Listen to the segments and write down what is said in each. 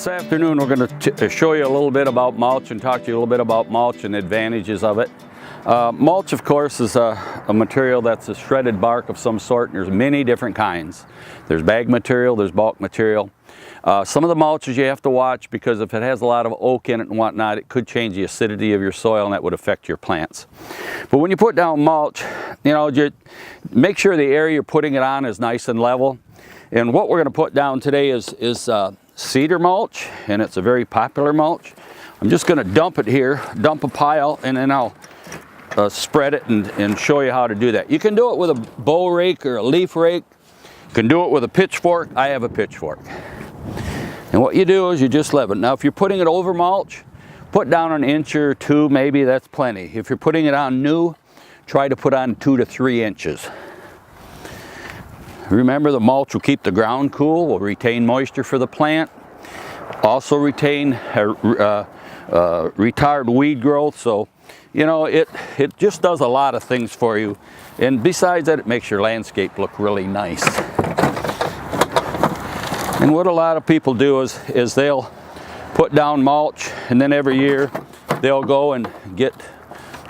This afternoon we're going to show you a little bit about mulch and talk to you a little bit about mulch and advantages of it. Mulch, of course, is a material that's a shredded bark of some sort, and there's many different kinds. There's bag material, there's bulk material. Some of the mulches you have to watch because if it has a lot of oak in it and whatnot, it could change the acidity of your soil and that would affect your plants. But when you put down mulch, you know, just make sure the area you're putting it on is nice and level. And what we're going to put down today is cedar mulch, and it's a very popular mulch. I'm just going to dump it here, dump a pile, and then I'll spread it and show you how to do that. You can do it with a bow rake or a leaf rake. You can do it with a pitchfork. I have a pitchfork. And what you do is you just level it. Now if you're putting it over mulch, put down an inch or two, maybe that's plenty. If you're putting it on new, try to put on 2 to 3 inches. Remember, the mulch will keep the ground cool, will retain moisture for the plant, also retain retard weed growth. So, you know, it just does a lot of things for you. And besides that, it makes your landscape look really nice. And what a lot of people do is they'll put down mulch, and then every year they'll go and get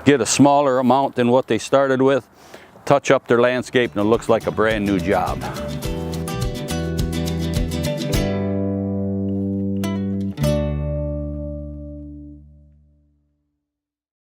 a smaller amount than what they started with, touch up their landscape, and it looks like a brand new job.